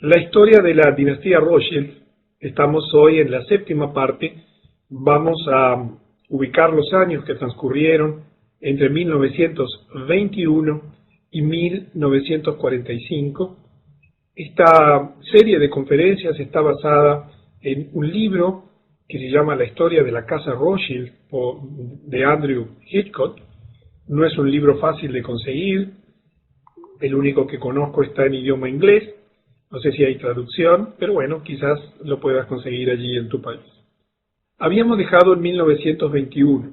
La historia de la dinastía Rothschild, estamos hoy en la séptima parte, vamos a ubicar los años que transcurrieron entre 1921 y 1945. Esta serie de conferencias está basada en un libro que se llama La historia de la casa Rothschild de Andrew Hitchcock. No es un libro fácil de conseguir, el único que conozco está en idioma inglés. No sé si hay traducción, pero bueno, quizás lo puedas conseguir allí en tu país. Habíamos dejado en 1921.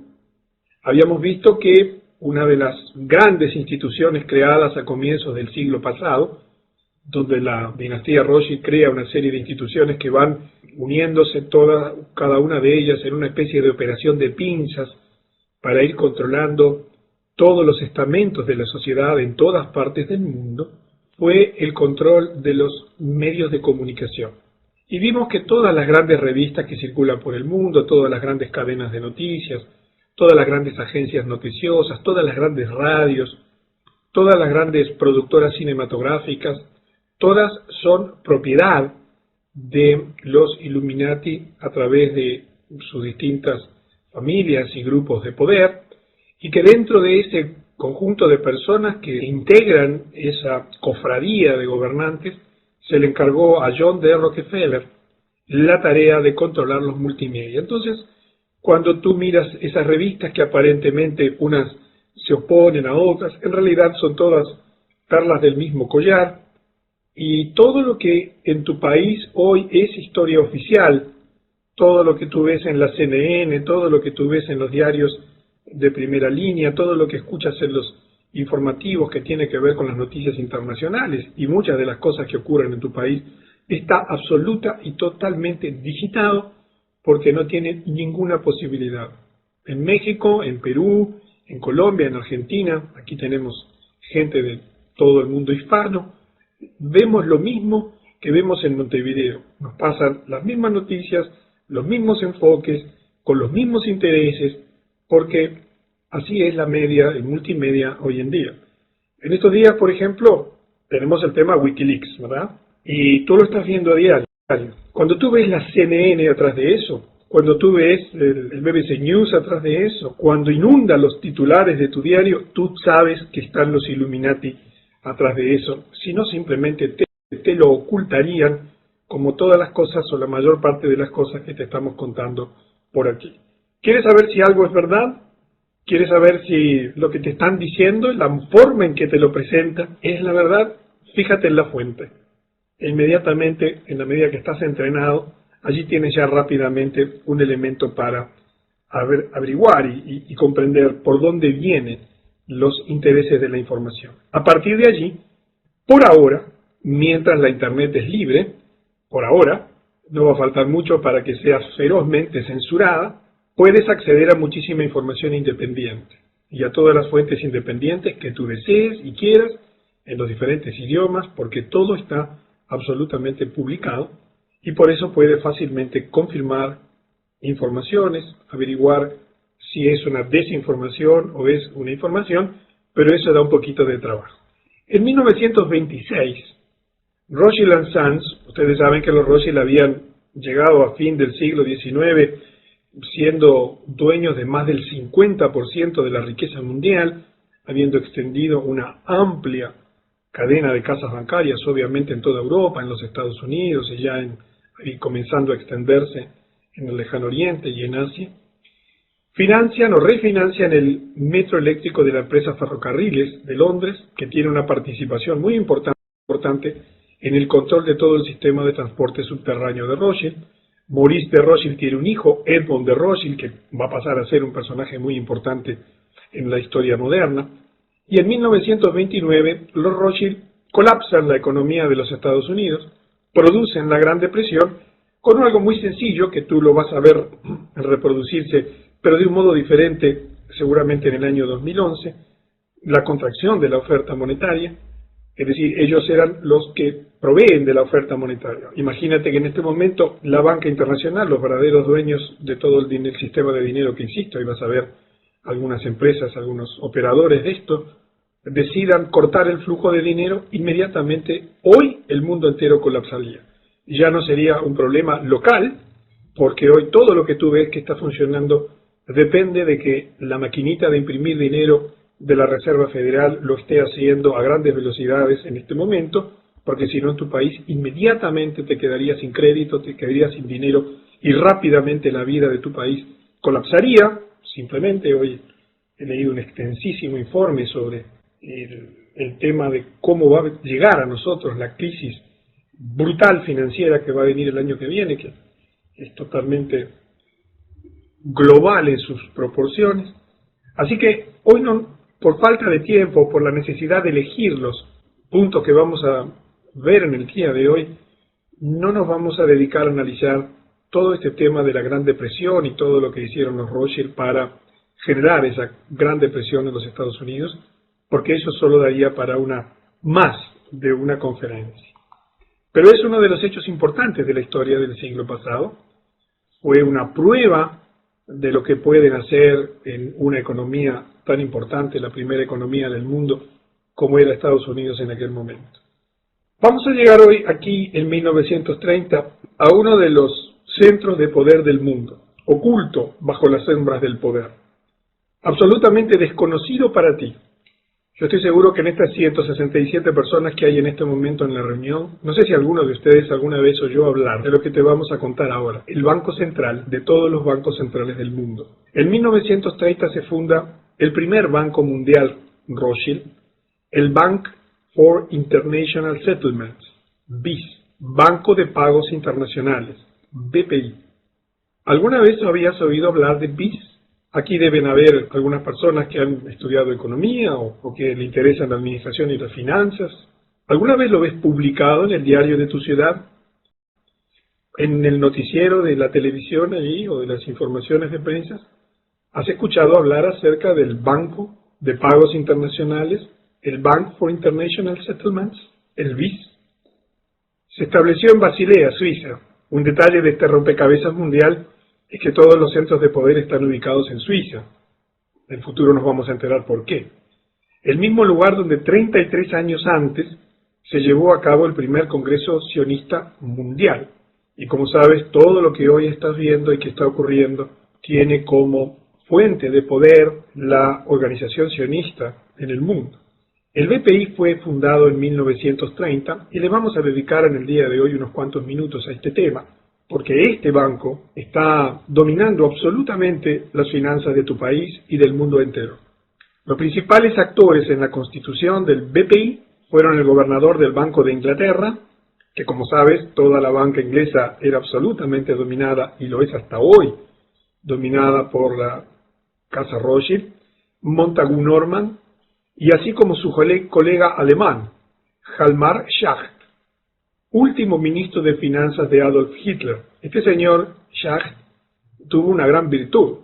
Habíamos visto que una de las grandes instituciones creadas a comienzos del siglo pasado, donde la dinastía Rothschild crea una serie de instituciones que van uniéndose cada una de ellas en una especie de operación de pinzas para ir controlando todos los estamentos de la sociedad en todas partes del mundo, fue el control de los medios de comunicación. Y vimos que todas las grandes revistas que circulan por el mundo, todas las grandes cadenas de noticias, todas las grandes agencias noticiosas, todas las grandes radios, todas las grandes productoras cinematográficas, todas son propiedad de los Illuminati a través de sus distintas familias y grupos de poder, y que dentro de ese conjunto de personas que integran esa cofradía de gobernantes, se le encargó a John D. Rockefeller la tarea de controlar los multimedia. Entonces, cuando tú miras esas revistas que aparentemente unas se oponen a otras, en realidad son todas perlas del mismo collar, y todo lo que en tu país hoy es historia oficial, todo lo que tú ves en la CNN, todo lo que tú ves en los diarios de primera línea, todo lo que escuchas en los informativos que tiene que ver con las noticias internacionales y muchas de las cosas que ocurren en tu país, está absoluta y totalmente digitado porque no tiene ninguna posibilidad. En México, en Perú, en Colombia, en Argentina, aquí tenemos gente de todo el mundo hispano, vemos lo mismo que vemos en Montevideo. Nos pasan las mismas noticias, los mismos enfoques, con los mismos intereses, porque así es la media, el multimedia hoy en día. En estos días, por ejemplo, tenemos el tema Wikileaks, ¿verdad? Y tú lo estás viendo a diario. Cuando tú ves la CNN atrás de eso, cuando tú ves el BBC News atrás de eso, cuando inunda los titulares de tu diario, tú sabes que están los Illuminati atrás de eso. Si no, simplemente te lo ocultarían, como todas las cosas o la mayor parte de las cosas que te estamos contando por aquí. ¿Quieres saber si algo es verdad? ¿Quieres saber si lo que te están diciendo, la forma en que te lo presentan, es la verdad? Fíjate en la fuente. E inmediatamente, en la medida que estás entrenado, allí tienes ya rápidamente un elemento para averiguar y comprender por dónde vienen los intereses de la información. A partir de allí, por ahora, mientras la Internet es libre, por ahora, no va a faltar mucho para que sea ferozmente censurada, puedes acceder a muchísima información independiente y a todas las fuentes independientes que tú desees y quieras en los diferentes idiomas, porque todo está absolutamente publicado y por eso puedes fácilmente confirmar informaciones, averiguar si es una desinformación o es una información, pero eso da un poquito de trabajo. En 1926, Rothschild & Sons, ustedes saben que los Rothschild habían llegado a fin del siglo XIX siendo dueños de más del 50% de la riqueza mundial, habiendo extendido una amplia cadena de casas bancarias, obviamente en toda Europa, en los Estados Unidos y comenzando a extenderse en el Lejano Oriente y en Asia. Financian o refinancian el metro eléctrico de la empresa Ferrocarriles de Londres, que tiene una participación muy importante en el control de todo el sistema de transporte subterráneo de Rothschild. Maurice de Rothschild tiene un hijo, Edmond de Rothschild, que va a pasar a ser un personaje muy importante en la historia moderna. Y en 1929 los Rothschild colapsan la economía de los Estados Unidos, producen la Gran Depresión con algo muy sencillo que tú lo vas a ver reproducirse, pero de un modo diferente, seguramente en el año 2011, la contracción de la oferta monetaria. Es decir, ellos eran los que proveen de la oferta monetaria. Imagínate que en este momento la banca internacional, los verdaderos dueños de todo el sistema de dinero que existe, y vas a ver algunas empresas, algunos operadores de esto, decidan cortar el flujo de dinero, inmediatamente hoy el mundo entero colapsaría. Ya no sería un problema local, porque hoy todo lo que tú ves que está funcionando depende de que la maquinita de imprimir dinero de la Reserva Federal lo esté haciendo a grandes velocidades en este momento, porque si no en tu país inmediatamente te quedarías sin crédito, te quedarías sin dinero y rápidamente la vida de tu país colapsaría. Simplemente hoy he leído un extensísimo informe sobre el tema de cómo va a llegar a nosotros la crisis brutal financiera que va a venir el año que viene, que es totalmente global en sus proporciones. Así que hoy no, por falta de tiempo, por la necesidad de elegir los puntos que vamos a ver en el día de hoy, no nos vamos a dedicar a analizar todo este tema de la Gran Depresión y todo lo que hicieron los Rothschild para generar esa Gran Depresión en los Estados Unidos, porque eso solo daría para más de una conferencia. Pero es uno de los hechos importantes de la historia del siglo pasado. Fue una prueba de lo que pueden hacer en una economía tan importante, la primera economía del mundo, como era Estados Unidos en aquel momento. Vamos a llegar hoy aquí en 1930 a uno de los centros de poder del mundo, oculto bajo las sombras del poder, absolutamente desconocido para ti. Yo estoy seguro que en estas 167 personas que hay en este momento en la reunión, no sé si alguno de ustedes alguna vez oyó hablar de lo que te vamos a contar ahora, el Banco Central de todos los bancos centrales del mundo. En 1930 se funda el primer banco mundial Rothschild, el Bank for International Settlements, BIS, Banco de Pagos Internacionales, BPI. ¿Alguna vez habías oído hablar de BIS? Aquí deben haber algunas personas que han estudiado economía o que le interesan la administración y las finanzas. ¿Alguna vez lo ves publicado en el diario de tu ciudad? ¿En el noticiero de la televisión allí o de las informaciones de prensa? ¿Has escuchado hablar acerca del Banco de Pagos Internacionales, el Bank for International Settlements, el BIS? Se estableció en Basilea, Suiza. Un detalle de este rompecabezas mundial es que todos los centros de poder están ubicados en Suiza. En el futuro nos vamos a enterar por qué. El mismo lugar donde 33 años antes se llevó a cabo el primer Congreso Sionista Mundial. Y como sabes, todo lo que hoy estás viendo y que está ocurriendo tiene como fuente de poder la organización sionista en el mundo. El BPI fue fundado en 1930 y le vamos a dedicar en el día de hoy unos cuantos minutos a este tema, porque este banco está dominando absolutamente las finanzas de tu país y del mundo entero. Los principales actores en la constitución del BPI fueron el gobernador del Banco de Inglaterra, que como sabes, toda la banca inglesa era absolutamente dominada, y lo es hasta hoy, dominada por la Casa Rothschild, Montagu Norman, y así como su colega alemán, Hjalmar Schacht, último ministro de finanzas de Adolf Hitler. Este señor, Schacht, tuvo una gran virtud.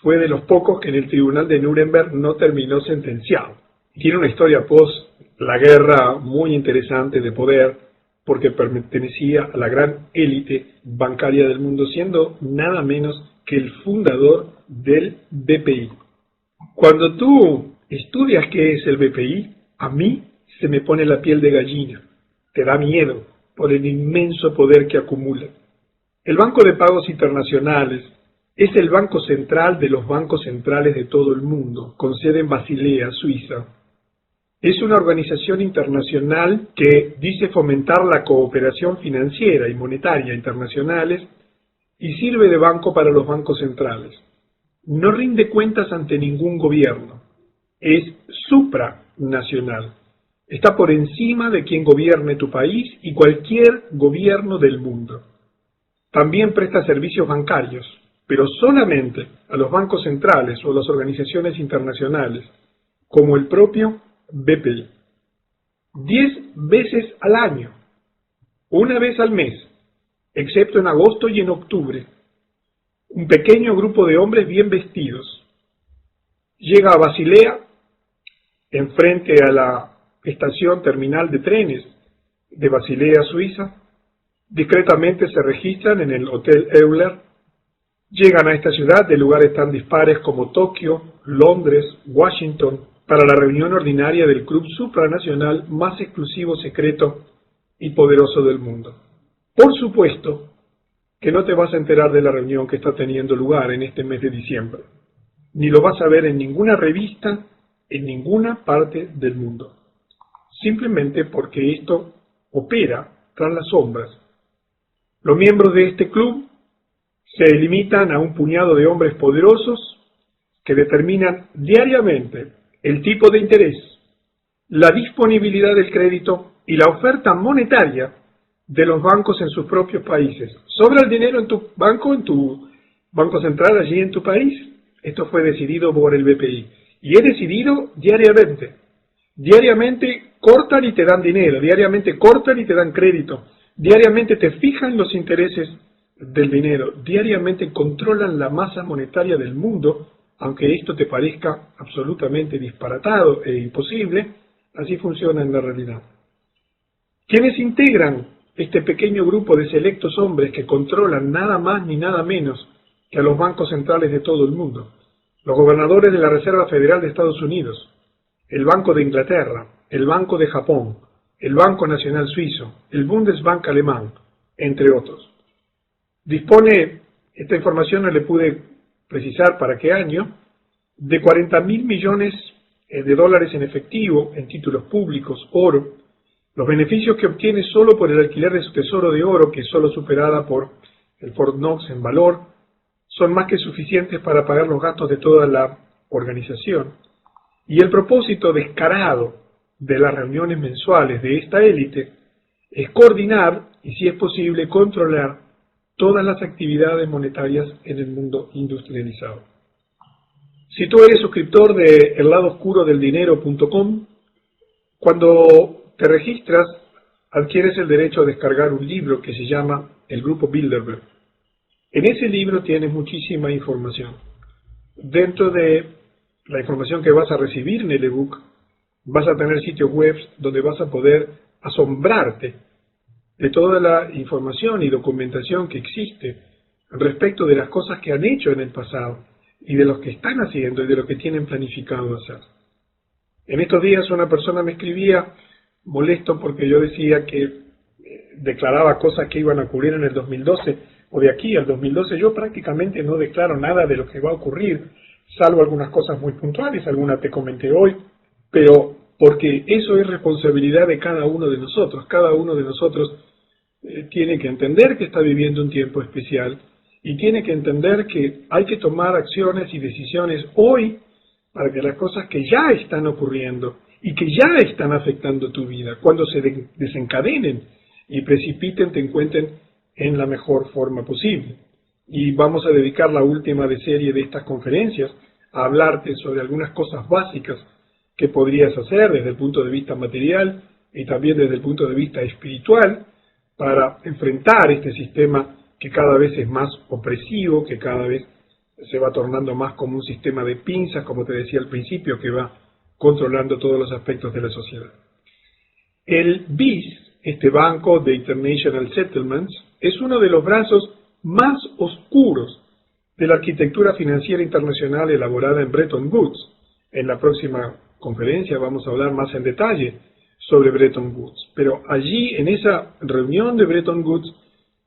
Fue de los pocos que en el tribunal de Nuremberg no terminó sentenciado. Tiene una historia post la guerra muy interesante de poder, porque pertenecía a la gran élite bancaria del mundo, siendo nada menos que el fundador del BPI. Cuando tú estudias qué es el BPI, a mí se me pone la piel de gallina. Te da miedo por el inmenso poder que acumula. El Banco de Pagos Internacionales es el banco central de los bancos centrales de todo el mundo, con sede en Basilea, Suiza. Es una organización internacional que dice fomentar la cooperación financiera y monetaria internacionales y sirve de banco para los bancos centrales. No rinde cuentas ante ningún gobierno. Es supranacional. Está por encima de quien gobierne tu país y cualquier gobierno del mundo. También presta servicios bancarios, pero solamente a los bancos centrales o a las organizaciones internacionales, como el propio BPI. 10 veces al año, una vez al mes, excepto en agosto y en octubre, un pequeño grupo de hombres bien vestidos llega a Basilea, enfrente a la estación terminal de trenes de Basilea, Suiza. Discretamente se registran en el Hotel Euler. Llegan a esta ciudad de lugares tan dispares como Tokio, Londres, Washington, para la reunión ordinaria del club supranacional más exclusivo, secreto y poderoso del mundo. Por supuesto que no te vas a enterar de la reunión que está teniendo lugar en este mes de diciembre, ni lo vas a ver en ninguna revista, en ninguna parte del mundo, simplemente porque esto opera tras las sombras. Los miembros de este club se limitan a un puñado de hombres poderosos que determinan diariamente el tipo de interés, la disponibilidad del crédito y la oferta monetaria de los bancos en sus propios países. ¿Sobra el dinero en tu banco central allí en tu país? Esto fue decidido por el BPI y es decidido diariamente. Diariamente cortan y te dan dinero, diariamente cortan y te dan crédito, diariamente te fijan los intereses del dinero, diariamente controlan la masa monetaria del mundo, aunque esto te parezca absolutamente disparatado e imposible, así funciona en la realidad. ¿Quiénes integran este pequeño grupo de selectos hombres que controlan nada más ni nada menos que a los bancos centrales de todo el mundo? Los gobernadores de la Reserva Federal de Estados Unidos, el Banco de Inglaterra, el Banco de Japón, el Banco Nacional Suizo, el Bundesbank alemán, entre otros. Dispone, esta información no le pude precisar para qué año, de 40.000 millones de dólares en efectivo, en títulos públicos, oro. Los beneficios que obtiene solo por el alquiler de su tesoro de oro, que es solo superada por el Fort Knox en valor, son más que suficientes para pagar los gastos de toda la organización. Y el propósito descarado de las reuniones mensuales de esta élite es coordinar y, si es posible, controlar todas las actividades monetarias en el mundo industrializado. Si tú eres suscriptor de elladoscurodeldinero.com, cuando te registras, adquieres el derecho a descargar un libro que se llama El Grupo Bilderberg. En ese libro tienes muchísima información. Dentro de la información que vas a recibir en el ebook, vas a tener sitios web donde vas a poder asombrarte de toda la información y documentación que existe respecto de las cosas que han hecho en el pasado y de los que están haciendo y de lo que tienen planificado hacer. En estos días una persona me escribía molesto porque yo decía que declaraba cosas que iban a ocurrir en el 2012 o de aquí al 2012. Yo prácticamente no declaro nada de lo que va a ocurrir, salvo algunas cosas muy puntuales, algunas te comenté hoy, pero porque eso es responsabilidad de cada uno de nosotros. Cada uno de nosotros tiene que entender que está viviendo un tiempo especial y tiene que entender que hay que tomar acciones y decisiones hoy para que las cosas que ya están ocurriendo y que ya están afectando tu vida, cuando se desencadenen y precipiten, te encuentren en la mejor forma posible. Y vamos a dedicar la última serie de estas conferencias a hablarte sobre algunas cosas básicas que podrías hacer desde el punto de vista material y también desde el punto de vista espiritual para enfrentar este sistema que cada vez es más opresivo, que cada vez se va tornando más como un sistema de pinzas, como te decía al principio, que va controlando todos los aspectos de la sociedad. El BIS, este Banco de International Settlements, es uno de los brazos más oscuros de la arquitectura financiera internacional elaborada en Bretton Woods. En la próxima conferencia vamos a hablar más en detalle sobre Bretton Woods. Pero allí, en esa reunión de Bretton Woods,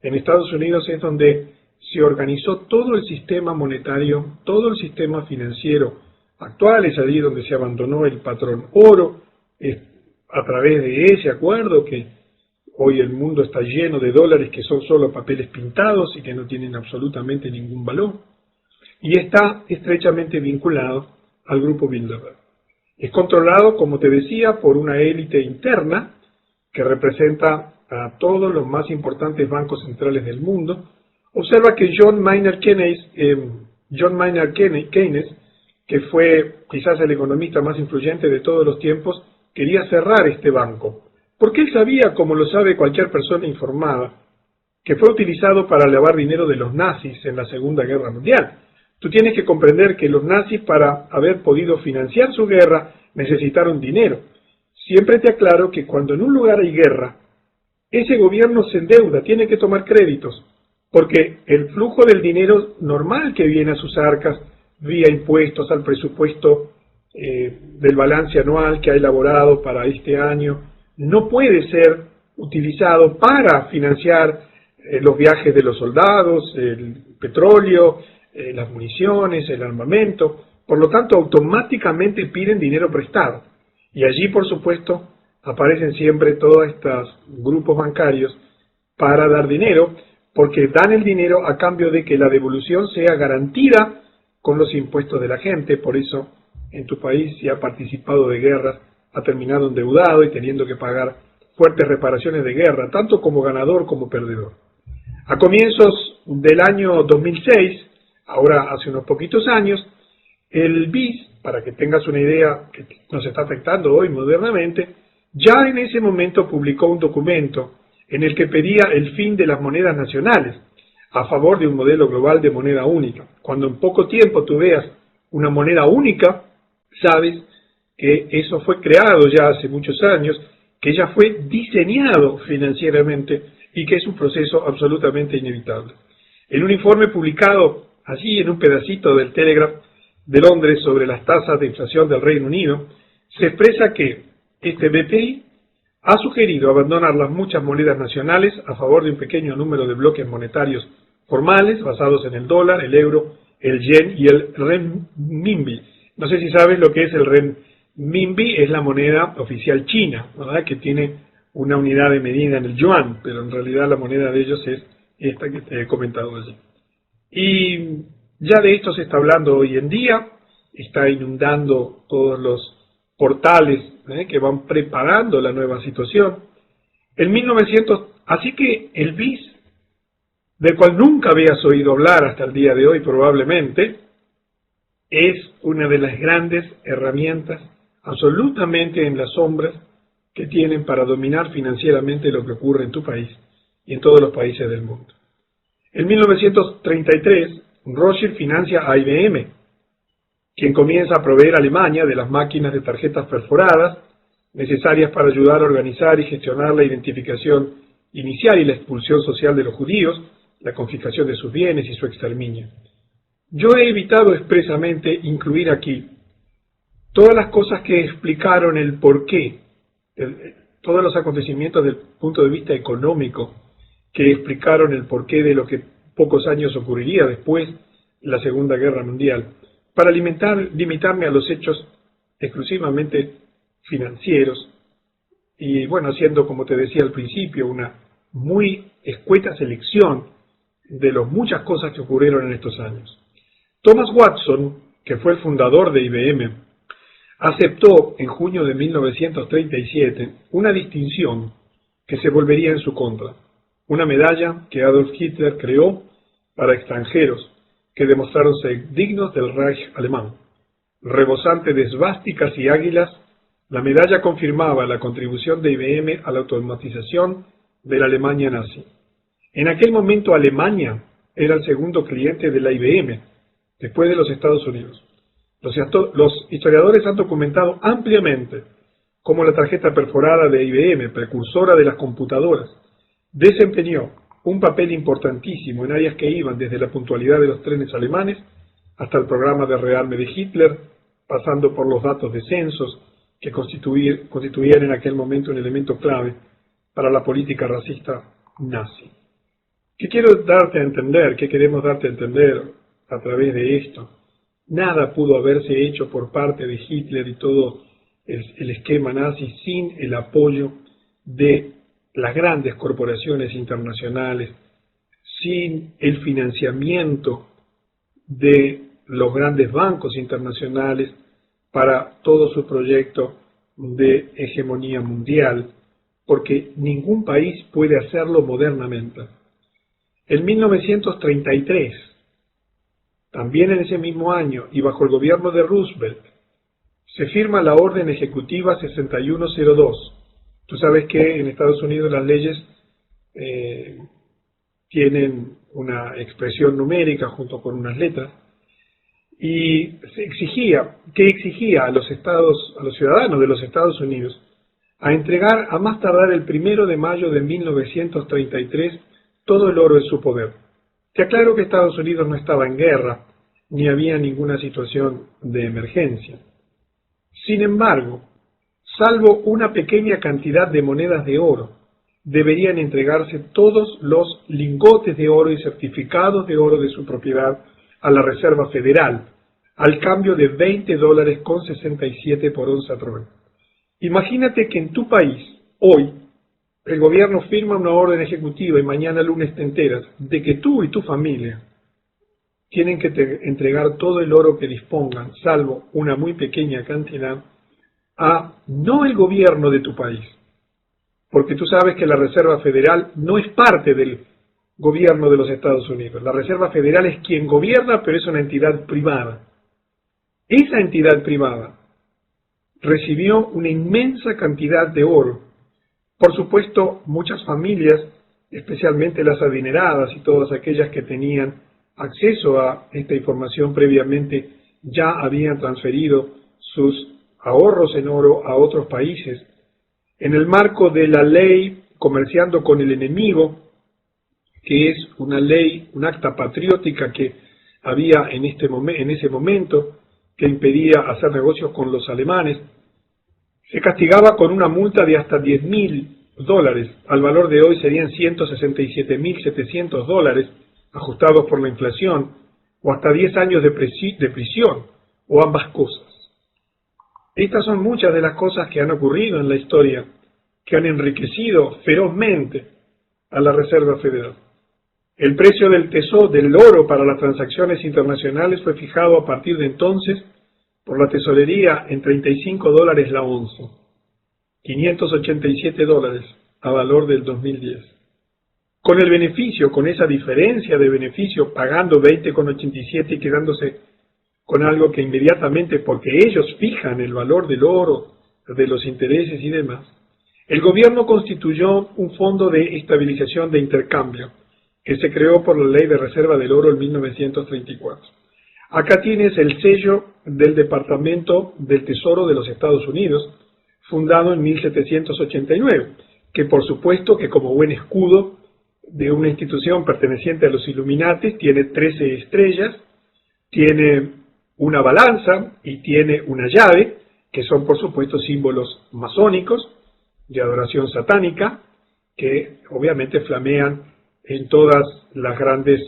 en Estados Unidos, es donde se organizó todo el sistema monetario, todo el sistema financiero actual. Es allí donde se abandonó el patrón oro, a través de ese acuerdo que hoy el mundo está lleno de dólares que son solo papeles pintados y que no tienen absolutamente ningún valor. Y está estrechamente vinculado al Grupo Bilderberg. Es controlado, como te decía, por una élite interna que representa a todos los más importantes bancos centrales del mundo. Observa que John Maynard Keynes, que fue quizás el economista más influyente de todos los tiempos, quería cerrar este banco, porque él sabía, como lo sabe cualquier persona informada, que fue utilizado para lavar dinero de los nazis en la Segunda Guerra Mundial. Tú tienes que comprender que los nazis, para haber podido financiar su guerra, necesitaron dinero. Siempre te aclaro que cuando en un lugar hay guerra, ese gobierno se endeuda, tiene que tomar créditos, porque el flujo del dinero normal que viene a sus arcas, vía impuestos al presupuesto del balance anual que ha elaborado para este año no puede ser utilizado para financiar los viajes de los soldados, el petróleo, las municiones, el armamento. Por lo tanto, automáticamente piden dinero prestado. Y allí, por supuesto, aparecen siempre todos estos grupos bancarios para dar dinero, porque dan el dinero a cambio de que la devolución sea garantida con los impuestos de la gente. Por eso, en tu país, si ha participado de guerras, ha terminado endeudado y teniendo que pagar fuertes reparaciones de guerra, tanto como ganador como perdedor. A comienzos del año 2006, ahora hace unos poquitos años, el BIS, para que tengas una idea que nos está afectando hoy modernamente, ya en ese momento publicó un documento en el que pedía el fin de las monedas nacionales, a favor de un modelo global de moneda única. Cuando en poco tiempo tú veas una moneda única, sabes que eso fue creado ya hace muchos años, que ya fue diseñado financieramente y que es un proceso absolutamente inevitable. En un informe publicado allí en un pedacito del Telegraph de Londres sobre las tasas de inflación del Reino Unido, se expresa que este BPI ha sugerido abandonar las muchas monedas nacionales a favor de un pequeño número de bloques monetarios formales basados en el dólar, el euro, el yen y el renminbi. No sé si sabes lo que es el renminbi, es la moneda oficial china, ¿verdad? Que tiene una unidad de medida en el yuan, pero en realidad la moneda de ellos es esta que te he comentado allí. Y ya de esto se está hablando hoy en día, está inundando todos los portales que van preparando la nueva situación. Así que el BIS, del cual nunca habías oído hablar hasta el día de hoy probablemente, es una de las grandes herramientas absolutamente en las sombras que tienen para dominar financieramente lo que ocurre en tu país y en todos los países del mundo. En 1933, Rothschild financia a IBM, quien comienza a proveer a Alemania de las máquinas de tarjetas perforadas necesarias para ayudar a organizar y gestionar la identificación inicial y la expulsión social de los judíos, la confiscación de sus bienes y su exterminio. Yo he evitado expresamente incluir aquí todas las cosas que explicaron el porqué, todos los acontecimientos desde el punto de vista económico, que explicaron el porqué de lo que pocos años ocurriría después de la Segunda Guerra Mundial, para limitarme a los hechos exclusivamente financieros y, bueno, haciendo, como te decía al principio, una muy escueta selección de las muchas cosas que ocurrieron en estos años. Thomas Watson, que fue el fundador de IBM, aceptó en junio de 1937 una distinción que se volvería en su contra, una medalla que Adolf Hitler creó para extranjeros que demostraron ser dignos del Reich alemán. Rebosante de esvásticas y águilas, la medalla confirmaba la contribución de IBM a la automatización de la Alemania nazi. En aquel momento Alemania era el segundo cliente de la IBM, después de los Estados Unidos. Los historiadores han documentado ampliamente cómo la tarjeta perforada de IBM, precursora de las computadoras, desempeñó un papel importantísimo en áreas que iban desde la puntualidad de los trenes alemanes hasta el programa de rearme de Hitler, pasando por los datos de censos que constituían en aquel momento un elemento clave para la política racista nazi. ¿Qué quiero darte a entender? ¿Qué queremos darte a entender a través de esto? Nada pudo haberse hecho por parte de Hitler y todo el esquema nazi sin el apoyo de las grandes corporaciones internacionales, sin el financiamiento de los grandes bancos internacionales para todo su proyecto de hegemonía mundial, porque ningún país puede hacerlo modernamente. En 1933, también en ese mismo año y bajo el gobierno de Roosevelt, se firma la Orden Ejecutiva 6102. Tú sabes que en Estados Unidos las leyes tienen una expresión numérica junto con unas letras, y se exigía a los ciudadanos de los Estados Unidos a entregar a más tardar el 1 de mayo de 1933 todo el oro en su poder. Te aclaro que Estados Unidos no estaba en guerra, ni había ninguna situación de emergencia. Sin embargo, salvo una pequeña cantidad de monedas de oro, deberían entregarse todos los lingotes de oro y certificados de oro de su propiedad a la Reserva Federal, al cambio de $20.67 por onza Troy. Imagínate que en tu país, hoy, el gobierno firma una orden ejecutiva y mañana lunes te enteras de que tú y tu familia tienen que entregar todo el oro que dispongan, salvo una muy pequeña cantidad, a no el gobierno de tu país, porque tú sabes que la Reserva Federal no es parte del gobierno de los Estados Unidos. La Reserva Federal es quien gobierna, pero es una entidad privada. Esa entidad privada recibió una inmensa cantidad de oro. Por supuesto, muchas familias, especialmente las adineradas y todas aquellas que tenían acceso a esta información previamente, ya habían transferido sus ahorros en oro a otros países. En el marco de la ley Comerciando con el Enemigo, que es una ley, un acta patriótica que había en ese momento, que impedía hacer negocios con los alemanes, se castigaba con una multa de hasta $10.000, al valor de hoy serían $167.700, ajustados por la inflación, o hasta 10 años de prisión, o ambas cosas. Estas son muchas de las cosas que han ocurrido en la historia, que han enriquecido ferozmente a la Reserva Federal. El precio del tesoro, del oro para las transacciones internacionales fue fijado a partir de entonces por la tesorería en $35 la onza, $587 a valor del 2010. Con el beneficio, con esa diferencia de beneficio, pagando 20,87 y quedándose con algo que inmediatamente, porque ellos fijan el valor del oro, de los intereses y demás, el gobierno constituyó un fondo de estabilización de intercambio que se creó por la Ley de Reserva del Oro en 1934. Acá tienes el sello del Departamento del Tesoro de los Estados Unidos, fundado en 1789, que por supuesto que como buen escudo de una institución perteneciente a los Illuminati tiene 13 estrellas, tiene una balanza y tiene una llave, que son por supuesto símbolos masónicos de adoración satánica, que obviamente flamean en todas las grandes,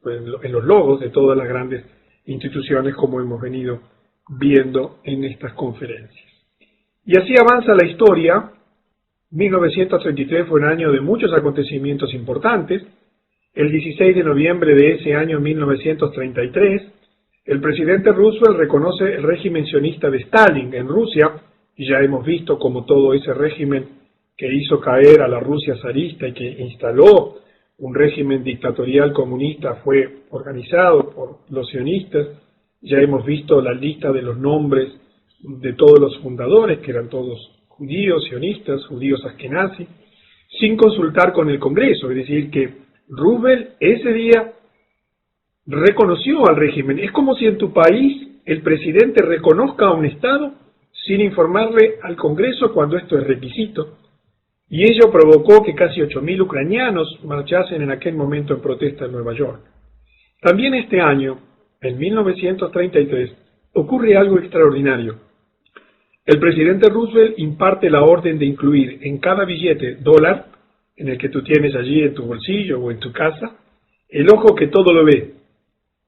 en los logos de todas las grandes instituciones, como hemos venido viendo en estas conferencias. Y así avanza la historia. 1933 fue un año de muchos acontecimientos importantes. El 16 de noviembre de ese año 1933, el presidente Roosevelt reconoce el régimen sionista de Stalin en Rusia, y ya hemos visto cómo todo ese régimen que hizo caer a la Rusia zarista y que instaló un régimen dictatorial comunista fue organizado por los sionistas. Ya hemos visto la lista de los nombres de todos los fundadores, que eran todos judíos, sionistas, judíos askenazí, sin consultar con el Congreso. Es decir, que Roosevelt ese día reconoció al régimen. Es como si en tu país el presidente reconozca a un Estado sin informarle al Congreso cuando esto es requisito. Y ello provocó que casi 8.000 ucranianos marchasen en aquel momento en protesta en Nueva York. También este año, en 1933, ocurre algo extraordinario. El presidente Roosevelt imparte la orden de incluir en cada billete dólar, en el que tú tienes allí en tu bolsillo o en tu casa, el ojo que todo lo ve,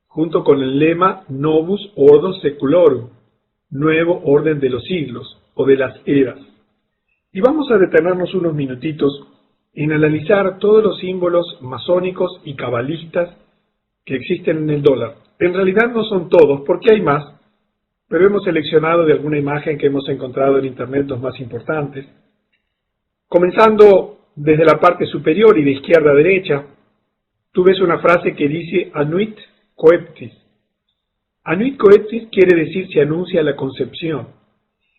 junto con el lema Novus Ordo Seculorum, nuevo orden de los siglos o de las eras. Y vamos a detenernos unos minutitos en analizar todos los símbolos masónicos y cabalistas que existen en el dólar. En realidad no son todos, porque hay más, pero hemos seleccionado de alguna imagen que hemos encontrado en internet los más importantes. Comenzando desde la parte superior y de izquierda a derecha, tú ves una frase que dice Anuit Coeptis. Anuit Coeptis quiere decir se anuncia la concepción.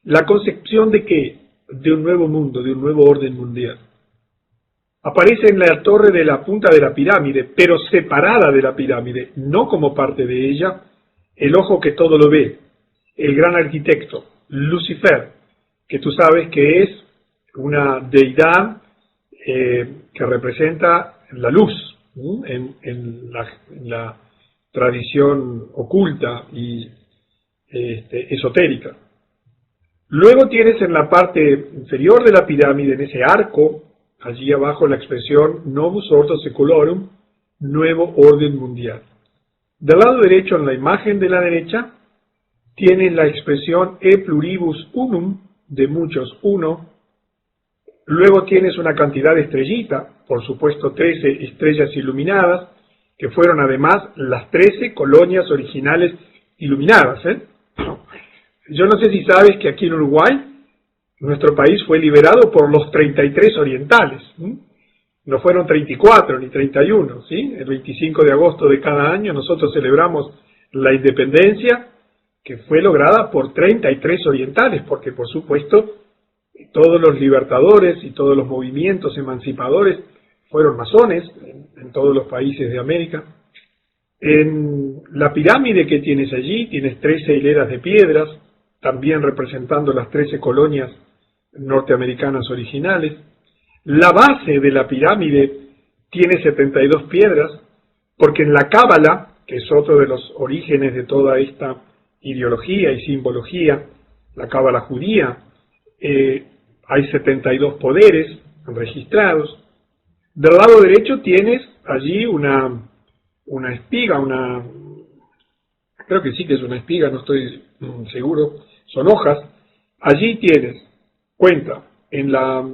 ¿La concepción de qué? De un nuevo mundo, de un nuevo orden mundial. Aparece en la torre de la punta de la pirámide, pero separada de la pirámide, no como parte de ella, el ojo que todo lo ve, el gran arquitecto, Lucifer, que tú sabes que es una deidad que representa la luz en la tradición oculta y esotérica. Luego tienes en la parte inferior de la pirámide, en ese arco, allí abajo la expresión Novus Ordo Secolorum, nuevo orden mundial. Del lado derecho, en la imagen de la derecha, tienes la expresión E pluribus unum, de muchos uno. Luego tienes una cantidad de estrellitas, por supuesto 13 estrellas iluminadas, que fueron además las 13 colonias originales iluminadas. Yo no sé si sabes que aquí en Uruguay, nuestro país fue liberado por los 33 orientales. No fueron 34 ni 31, ¿sí? El 25 de agosto de cada año nosotros celebramos la independencia, que fue lograda por 33 orientales, porque por supuesto todos los libertadores y todos los movimientos emancipadores fueron masones en todos los países de América. En la pirámide que tienes allí, tienes 13 hileras de piedras, también representando las 13 colonias norteamericanas originales. La base de la pirámide tiene 72 piedras, porque en la Cábala, que es otro de los orígenes de toda esta ideología y simbología, la Cábala judía, hay 72 poderes registrados. Del lado derecho tienes allí una espiga, creo que sí que es una espiga, no estoy seguro, son hojas. Allí tienes, cuenta, en la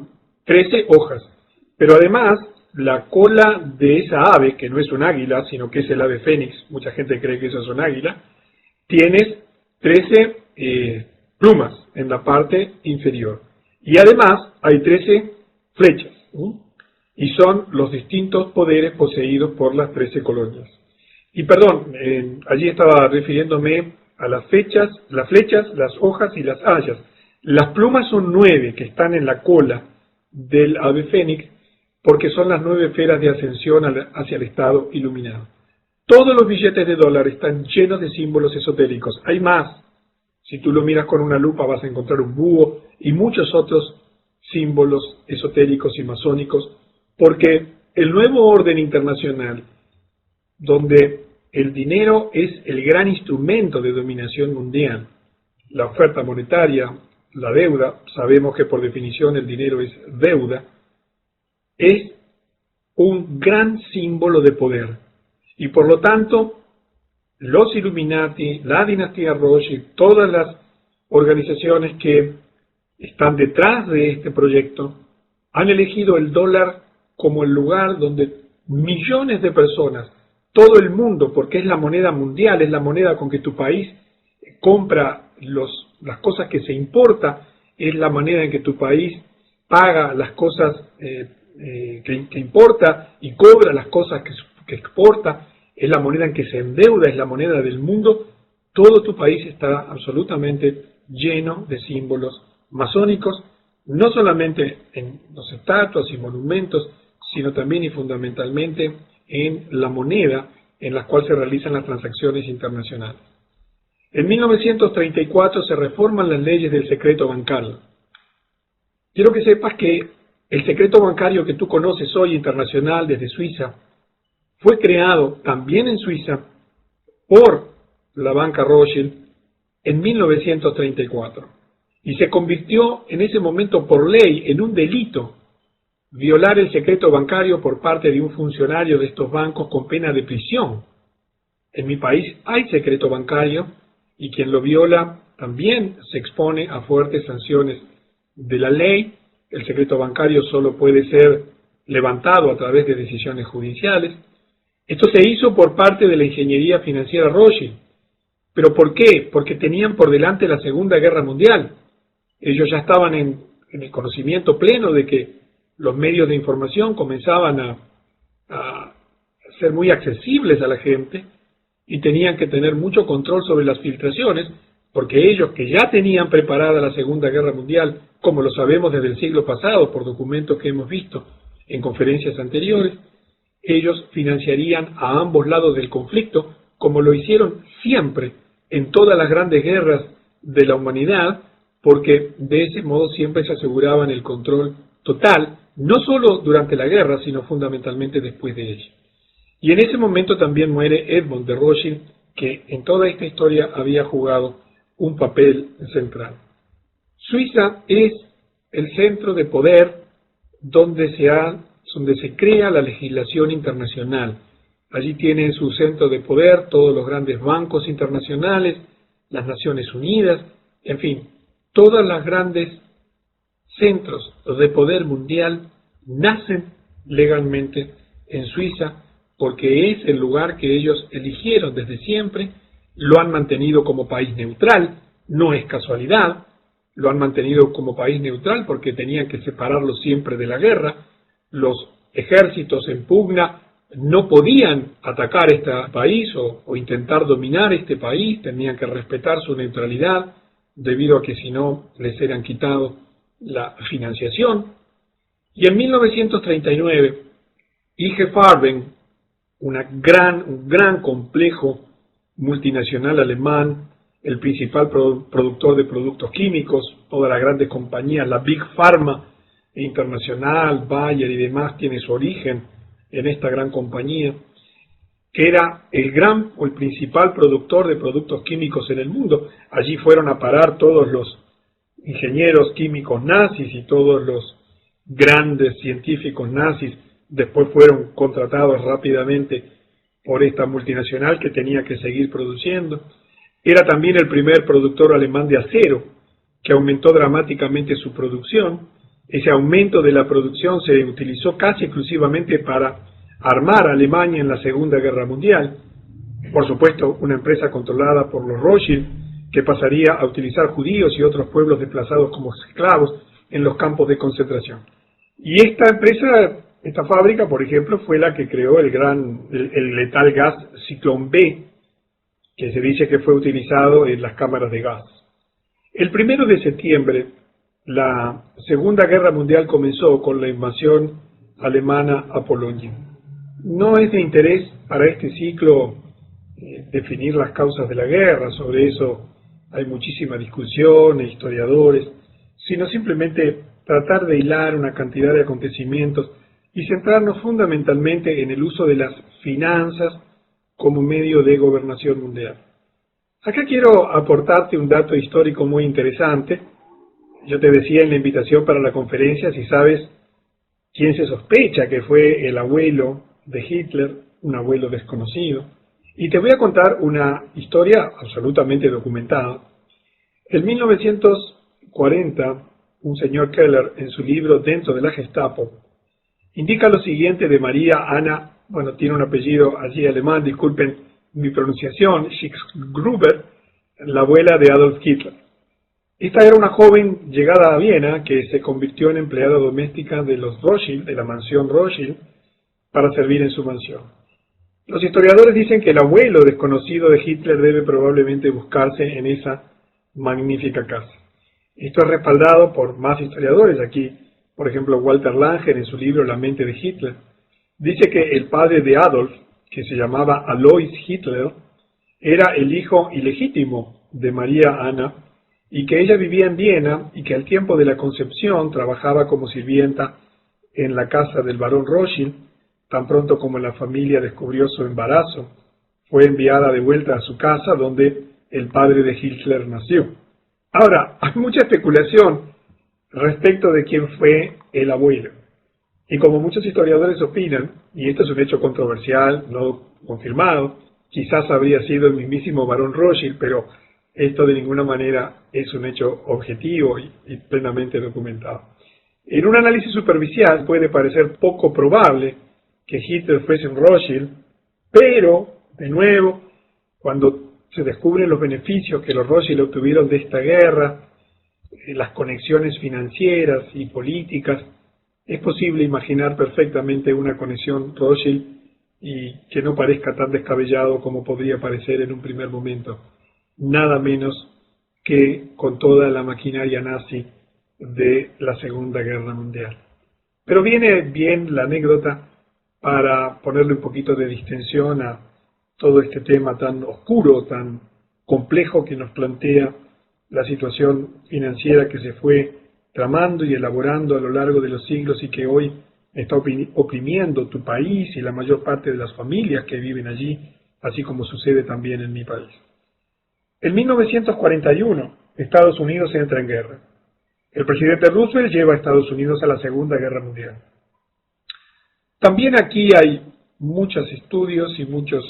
13 hojas, pero además la cola de esa ave, que no es un águila, sino que es el ave fénix, mucha gente cree que eso es un águila, tienes 13 plumas en la parte inferior. Y además hay 13 flechas, y son los distintos poderes poseídos por las 13 colonias. Y perdón, allí estaba refiriéndome a las flechas, las hojas y las hayas. Las plumas son 9 que están en la cola del ave fénix, porque son las 9 esferas de ascensión hacia el estado iluminado. Todos los billetes de dólar están llenos de símbolos esotéricos. Hay más. Si tú lo miras con una lupa vas a encontrar un búho y muchos otros símbolos esotéricos y masónicos, porque el nuevo orden internacional, donde el dinero es el gran instrumento de dominación mundial, la oferta monetaria, la deuda, sabemos que por definición el dinero es deuda, es un gran símbolo de poder. Y por lo tanto, los Illuminati, la dinastía Rothschild, todas las organizaciones que están detrás de este proyecto, han elegido el dólar como el lugar donde millones de personas, todo el mundo, porque es la moneda mundial, es la moneda con que tu país compra las cosas que se importa, es la manera en que tu país paga las cosas que importa y cobra las cosas que exporta, es la moneda en que se endeuda, es la moneda del mundo. Todo tu país está absolutamente lleno de símbolos masónicos, no solamente en los estatuas y monumentos, sino también y fundamentalmente en la moneda en la cual se realizan las transacciones internacionales. En 1934 se reforman las leyes del secreto bancario. Quiero que sepas que el secreto bancario que tú conoces hoy internacional desde Suiza fue creado también en Suiza por la banca Rothschild en 1934 y se convirtió en ese momento por ley en un delito violar el secreto bancario por parte de un funcionario de estos bancos con pena de prisión. En mi país hay secreto bancario y quien lo viola también se expone a fuertes sanciones de la ley. El secreto bancario solo puede ser levantado a través de decisiones judiciales. Esto se hizo por parte de la ingeniería financiera Rothschild. ¿Pero por qué? Porque tenían por delante la Segunda Guerra Mundial. Ellos ya estaban en el conocimiento pleno de que los medios de información comenzaban a ser muy accesibles a la gente y tenían que tener mucho control sobre las filtraciones, porque ellos que ya tenían preparada la Segunda Guerra Mundial, como lo sabemos desde el siglo pasado por documentos que hemos visto en conferencias anteriores, ellos financiarían a ambos lados del conflicto, como lo hicieron siempre en todas las grandes guerras de la humanidad, porque de ese modo siempre se aseguraban el control total, no solo durante la guerra, sino fundamentalmente después de ella. Y en ese momento también muere Edmond de Rothschild, que en toda esta historia había jugado un papel central. Suiza es el centro de poder donde se crea la legislación internacional. Allí tienen su centro de poder todos los grandes bancos internacionales, las Naciones Unidas, en fin, todas las grandes centros de poder mundial nacen legalmente en Suiza porque es el lugar que ellos eligieron desde siempre, lo han mantenido como país neutral, no es casualidad, lo han mantenido como país neutral porque tenían que separarlo siempre de la guerra, los ejércitos en pugna no podían atacar este país o intentar dominar este país, tenían que respetar su neutralidad, debido a que si no les eran quitado la financiación. Y en 1939, IG Farben, un gran complejo multinacional alemán, el principal productor de productos químicos, todas las grandes compañías, la Big Pharma internacional, Bayer y demás, tiene su origen en esta gran compañía, que era el principal productor de productos químicos en el mundo. Allí fueron a parar todos los ingenieros químicos nazis y todos los grandes científicos nazis, después fueron contratados rápidamente por esta multinacional que tenía que seguir produciendo. Era también el primer productor alemán de acero, que aumentó dramáticamente su producción. Ese aumento de la producción se utilizó casi exclusivamente para armar a Alemania en la Segunda Guerra Mundial. Por supuesto, una empresa controlada por los Rothschild, que pasaría a utilizar judíos y otros pueblos desplazados como esclavos en los campos de concentración. Y esta fábrica, por ejemplo, fue la que creó el letal gas Ciclón B, que se dice que fue utilizado en las cámaras de gas. El 1 de septiembre, la Segunda Guerra Mundial comenzó con la invasión alemana a Polonia. No es de interés para este ciclo definir las causas de la guerra, sobre eso hay muchísima discusión, historiadores, sino simplemente tratar de hilar una cantidad de acontecimientos y centrarnos fundamentalmente en el uso de las finanzas como medio de gobernación mundial. Acá quiero aportarte un dato histórico muy interesante. Yo te decía en la invitación para la conferencia, si sabes quién se sospecha que fue el abuelo de Hitler, un abuelo desconocido, y te voy a contar una historia absolutamente documentada. En 1940, un señor Keller, en su libro Dentro de la Gestapo, indica lo siguiente de María Anna, tiene un apellido allí alemán, disculpen mi pronunciación, Schick-Gruber, la abuela de Adolf Hitler. Esta era una joven llegada a Viena que se convirtió en empleada doméstica de los Rothschild, de la mansión Rothschild, para servir en su mansión. Los historiadores dicen que el abuelo desconocido de Hitler debe probablemente buscarse en esa magnífica casa. Esto es respaldado por más historiadores aquí, por ejemplo Walter Langer en su libro La mente de Hitler, dice que el padre de Adolf, que se llamaba Alois Hitler, era el hijo ilegítimo de María Anna y que ella vivía en Viena y que al tiempo de la concepción trabajaba como sirvienta en la casa del barón Rothschild. Tan pronto como la familia descubrió su embarazo, fue enviada de vuelta a su casa donde el padre de Hitler nació. Ahora, hay mucha especulación respecto de quién fue el abuelo. Y como muchos historiadores opinan, y esto es un hecho controversial, no confirmado, quizás habría sido el mismísimo barón Rothschild, pero esto de ninguna manera es un hecho objetivo y plenamente documentado. En un análisis superficial puede parecer poco probable que Hitler fuese un Rothschild, pero, de nuevo, cuando se descubren los beneficios que los Rothschild obtuvieron de esta guerra, las conexiones financieras y políticas, es posible imaginar perfectamente una conexión Rothschild y que no parezca tan descabellado como podría parecer en un primer momento, nada menos que con toda la maquinaria nazi de la Segunda Guerra Mundial. Pero viene bien la anécdota para ponerle un poquito de distensión a todo este tema tan oscuro, tan complejo que nos plantea la situación financiera que se fue tramando y elaborando a lo largo de los siglos y que hoy está oprimiendo tu país y la mayor parte de las familias que viven allí, así como sucede también en mi país. En 1941, Estados Unidos entra en guerra. El presidente Roosevelt lleva a Estados Unidos a la Segunda Guerra Mundial. También aquí hay muchos estudios y muchas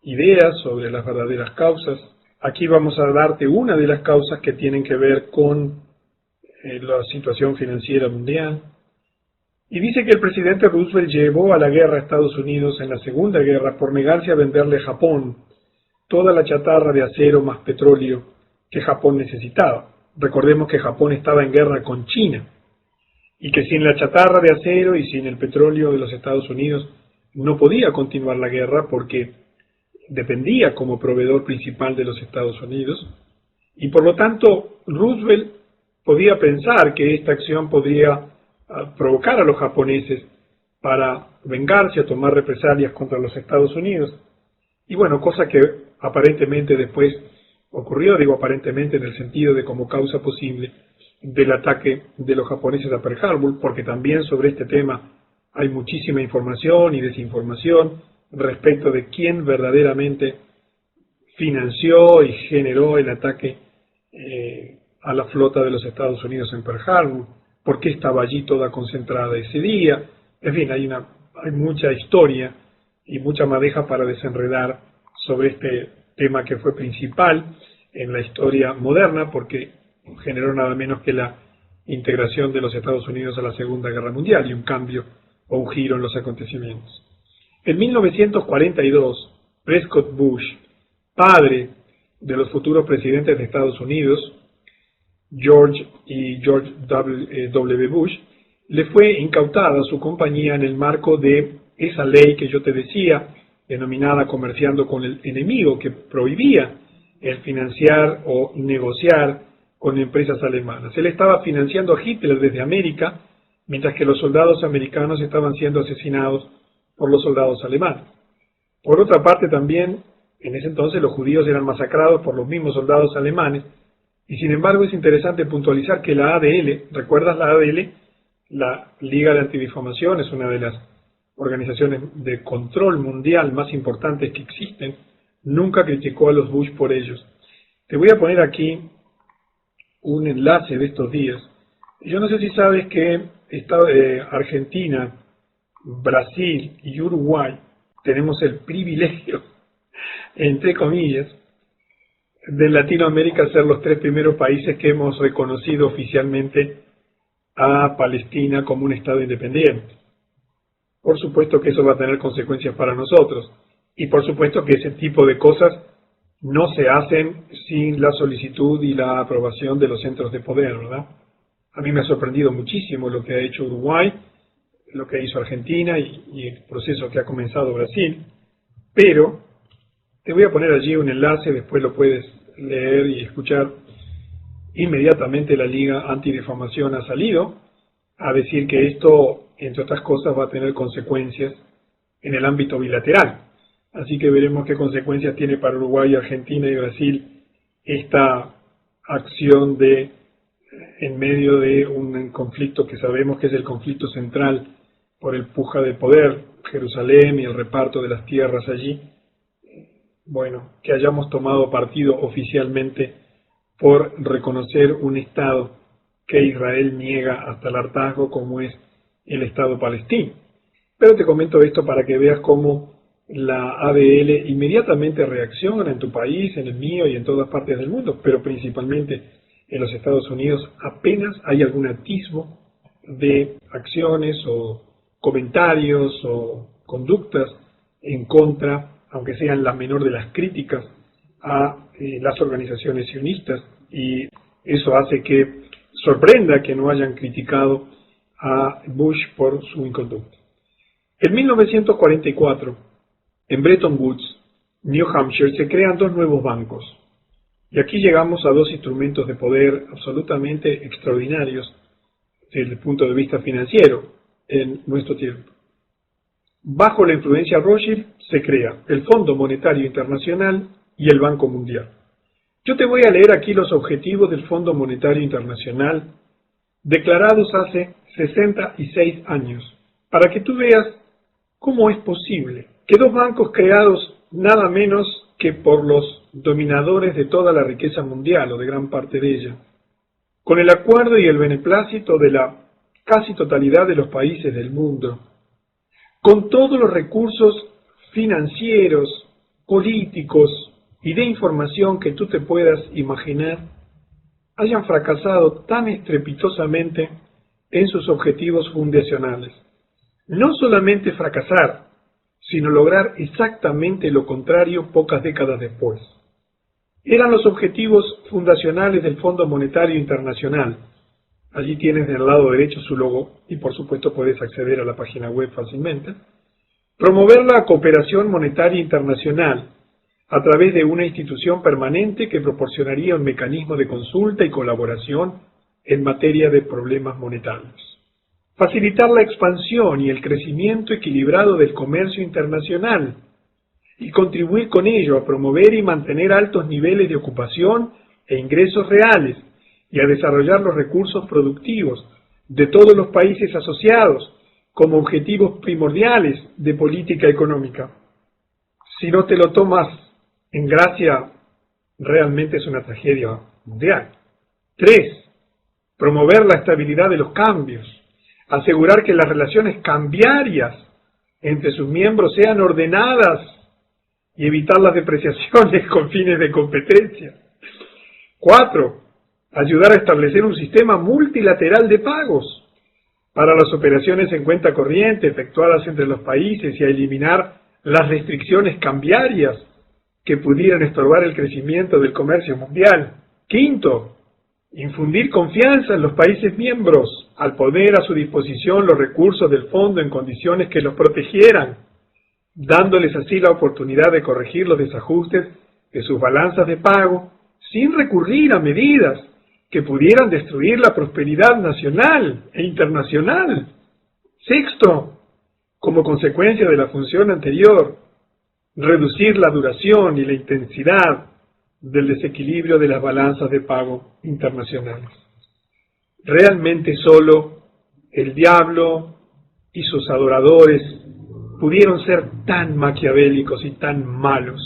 ideas sobre las verdaderas causas. Aquí vamos a darte una de las causas que tienen que ver con la situación financiera mundial. Y dice que el presidente Roosevelt llevó a la guerra a Estados Unidos en la Segunda Guerra por negarse a venderle a Japón toda la chatarra de acero más petróleo que Japón necesitaba. Recordemos que Japón estaba en guerra con China y que sin la chatarra de acero y sin el petróleo de los Estados Unidos no podía continuar la guerra porque dependía como proveedor principal de los Estados Unidos, y por lo tanto Roosevelt podía pensar que esta acción podría provocar a los japoneses para vengarse, a tomar represalias contra los Estados Unidos. Y bueno, cosa que aparentemente después ocurrió, digo aparentemente en el sentido de como causa posible del ataque de los japoneses a Pearl Harbor, porque también sobre este tema hay muchísima información y desinformación respecto de quién verdaderamente financió y generó el ataque a la flota de los Estados Unidos en Pearl Harbor, por qué estaba allí toda concentrada ese día. En fin, hay mucha historia y mucha madeja para desenredar sobre este tema que fue principal en la historia moderna, porque generó nada menos que la integración de los Estados Unidos a la Segunda Guerra Mundial y un cambio o un giro en los acontecimientos. En 1942, Prescott Bush, padre de los futuros presidentes de Estados Unidos, George W. Bush, le fue incautada su compañía en el marco de esa ley que yo te decía, denominada Comerciando con el Enemigo, que prohibía el financiar o negociar con empresas alemanas. Él estaba financiando a Hitler desde América, mientras que los soldados americanos estaban siendo asesinados por los soldados alemanes. Por otra parte también, en ese entonces los judíos eran masacrados por los mismos soldados alemanes, y sin embargo es interesante puntualizar que la ADL, ¿recuerdas la ADL? La Liga de Antidifamación es una de las organizaciones de control mundial más importantes que existen, nunca criticó a los Bush por ellos. Te voy a poner aquí un enlace de estos días. Yo no sé si sabes que Argentina, Brasil y Uruguay tenemos el privilegio, entre comillas, de Latinoamérica ser los 3 primeros países que hemos reconocido oficialmente a Palestina como un Estado independiente. Por supuesto que eso va a tener consecuencias para nosotros, y por supuesto que ese tipo de cosas no se hacen sin la solicitud y la aprobación de los centros de poder, ¿verdad? A mí me ha sorprendido muchísimo lo que ha hecho Uruguay, lo que hizo Argentina y el proceso que ha comenzado Brasil, pero te voy a poner allí un enlace, después lo puedes leer y escuchar. Inmediatamente la Liga Antidifamación ha salido a decir que esto, entre otras cosas, va a tener consecuencias en el ámbito bilateral. Así que veremos qué consecuencias tiene para Uruguay, Argentina y Brasil esta acción en medio de un conflicto que sabemos que es el conflicto central por el puja de poder, Jerusalén y el reparto de las tierras allí. Bueno, que hayamos tomado partido oficialmente por reconocer un Estado que Israel niega hasta el hartazgo, como es el Estado palestino. Pero te comento esto para que veas cómo la ADL inmediatamente reacciona en tu país, en el mío y en todas partes del mundo, pero principalmente en los Estados Unidos. Apenas hay algún atisbo de acciones o comentarios o conductas en contra, aunque sean la menor de las críticas, a las organizaciones sionistas, y eso hace que sorprenda que no hayan criticado a Bush por su inconducta. En 1944, en Bretton Woods, New Hampshire, se crean 2 nuevos bancos. Y aquí llegamos a 2 instrumentos de poder absolutamente extraordinarios desde el punto de vista financiero en nuestro tiempo. Bajo la influencia Rothschild se crea el Fondo Monetario Internacional y el Banco Mundial. Yo te voy a leer aquí los objetivos del Fondo Monetario Internacional declarados hace 66 años, para que tú veas cómo es posible que 2 bancos creados nada menos que por los dominadores de toda la riqueza mundial o de gran parte de ella con el acuerdo y el beneplácito de la casi totalidad de los países del mundo, con todos los recursos financieros, políticos y de información que tú te puedas imaginar, hayan fracasado tan estrepitosamente en sus objetivos fundacionales. No solamente fracasar, sino lograr exactamente lo contrario pocas décadas después. Eran los objetivos fundacionales del Fondo Monetario Internacional. Allí tienes del lado derecho su logo y por supuesto puedes acceder a la página web fácilmente. Promover la cooperación monetaria internacional a través de una institución permanente que proporcionaría un mecanismo de consulta y colaboración en materia de problemas monetarios. Facilitar la expansión y el crecimiento equilibrado del comercio internacional y contribuir con ello a promover y mantener altos niveles de ocupación e ingresos reales y a desarrollar los recursos productivos de todos los países asociados como objetivos primordiales de política económica. Si no te lo tomas en gracia, realmente es una tragedia mundial. 3. Promover la estabilidad de los cambios. Asegurar que las relaciones cambiarias entre sus miembros sean ordenadas y evitar las depreciaciones con fines de competencia. 4. Ayudar a establecer un sistema multilateral de pagos para las operaciones en cuenta corriente efectuadas entre los países y a eliminar las restricciones cambiarias que pudieran estorbar el crecimiento del comercio mundial. 5. Infundir confianza en los países miembros al poner a su disposición los recursos del fondo en condiciones que los protegieran, dándoles así la oportunidad de corregir los desajustes de sus balanzas de pago sin recurrir a medidas que pudieran destruir la prosperidad nacional e internacional. 6. Como consecuencia de la función anterior, reducir la duración y la intensidad del desequilibrio de las balanzas de pago internacionales. Realmente solo el diablo y sus adoradores pudieron ser tan maquiavélicos y tan malos,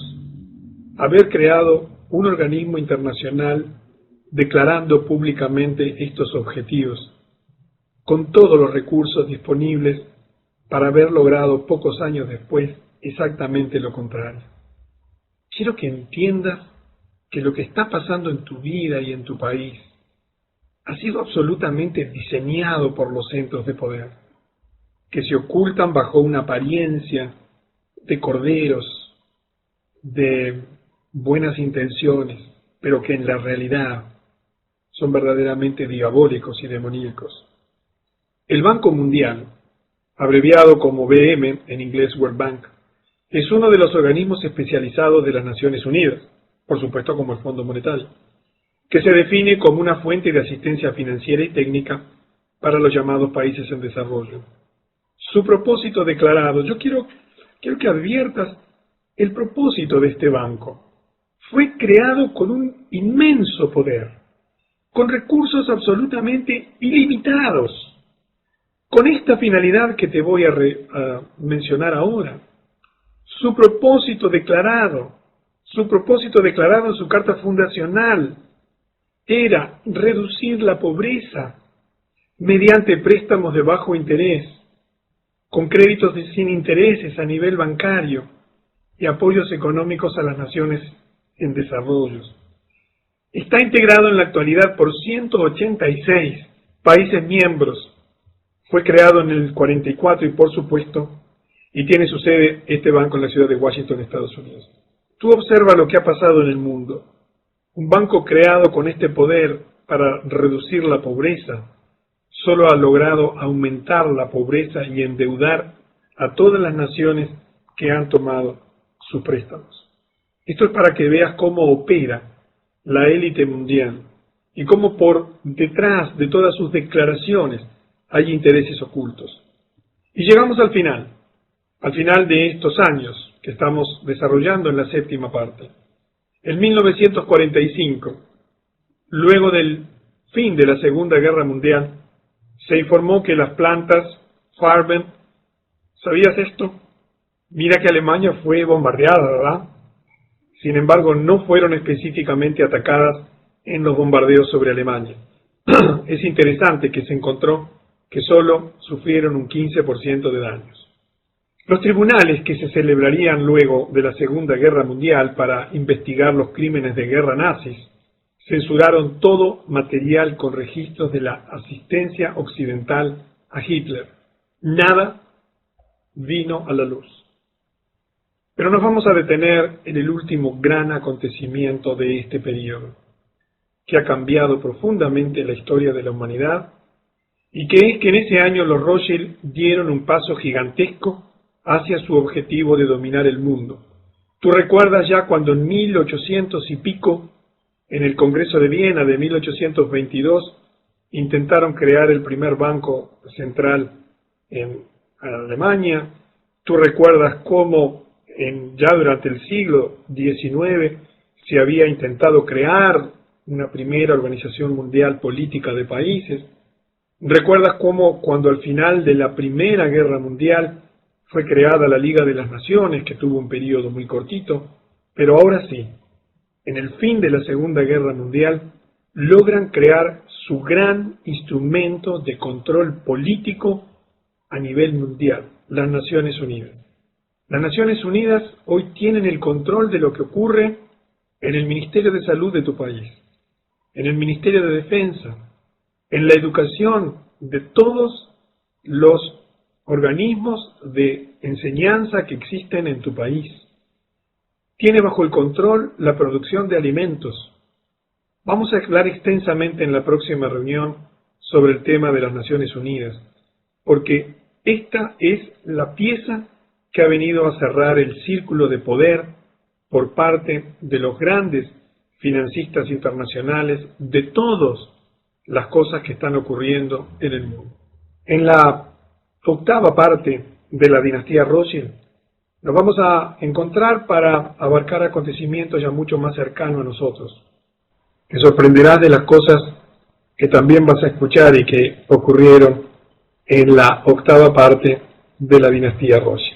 haber creado un organismo internacional declarando públicamente estos objetivos, con todos los recursos disponibles para haber logrado pocos años después exactamente lo contrario. Quiero que entiendas que lo que está pasando en tu vida y en tu país ha sido absolutamente diseñado por los centros de poder, que se ocultan bajo una apariencia de corderos, de buenas intenciones, pero que en la realidad son verdaderamente diabólicos y demoníacos. El Banco Mundial, abreviado como BM, en inglés World Bank, es uno de los organismos especializados de las Naciones Unidas, por supuesto como el Fondo Monetario, que se define como una fuente de asistencia financiera y técnica para los llamados países en desarrollo. Su propósito declarado, yo quiero que adviertas el propósito de este banco. Fue creado con un inmenso poder, con recursos absolutamente ilimitados, con esta finalidad que te voy a mencionar ahora. Su propósito declarado en su carta fundacional era reducir la pobreza mediante préstamos de bajo interés, con créditos sin intereses a nivel bancario y apoyos económicos a las naciones en desarrollo. Está integrado en la actualidad por 186 países miembros. Fue creado en el 44 y por supuesto, y tiene su sede este banco en la ciudad de Washington, Estados Unidos. Tú observa lo que ha pasado en el mundo. Un banco creado con este poder para reducir la pobreza solo ha logrado aumentar la pobreza y endeudar a todas las naciones que han tomado sus préstamos. Esto es para que veas cómo opera la élite mundial y cómo por detrás de todas sus declaraciones hay intereses ocultos. Y llegamos al final de estos años que estamos desarrollando en la séptima parte. En 1945, luego del fin de la Segunda Guerra Mundial, se informó que las plantas Farben, ¿sabías esto? Mira que Alemania fue bombardeada, ¿verdad? Sin embargo, no fueron específicamente atacadas en los bombardeos sobre Alemania. es interesante que se encontró que solo sufrieron un 15% de daños. Los tribunales que se celebrarían luego de la Segunda Guerra Mundial para investigar los crímenes de guerra nazis censuraron todo material con registros de la asistencia occidental a Hitler. Nada vino a la luz. Pero nos vamos a detener en el último gran acontecimiento de este periodo, que ha cambiado profundamente la historia de la humanidad, y que es que en ese año los Rothschild dieron un paso gigantesco hacia su objetivo de dominar el mundo. Tú recuerdas ya cuando en 1800 y pico, en el Congreso de Viena de 1822, intentaron crear el primer banco central en Alemania. Tú recuerdas cómo ya durante el siglo XIX se había intentado crear una primera organización mundial política de países. Recuerdas cómo cuando al final de la Primera Guerra Mundial fue creada la Liga de las Naciones, que tuvo un periodo muy cortito, pero ahora sí, en el fin de la Segunda Guerra Mundial, logran crear su gran instrumento de control político a nivel mundial, las Naciones Unidas. Las Naciones Unidas hoy tienen el control de lo que ocurre en el Ministerio de Salud de tu país, en el Ministerio de Defensa, en la educación de todos los organismos de enseñanza que existen en tu país. Tiene bajo el control la producción de alimentos. Vamos a hablar extensamente en la próxima reunión sobre el tema de las Naciones Unidas, porque esta es la pieza que ha venido a cerrar el círculo de poder por parte de los grandes financistas internacionales de todas las cosas que están ocurriendo en el mundo. En la octava parte de la dinastía Rothschild nos vamos a encontrar para abarcar acontecimientos ya mucho más cercanos a nosotros. Te sorprenderás de las cosas que también vas a escuchar y que ocurrieron en la octava parte de la dinastía Rothschild.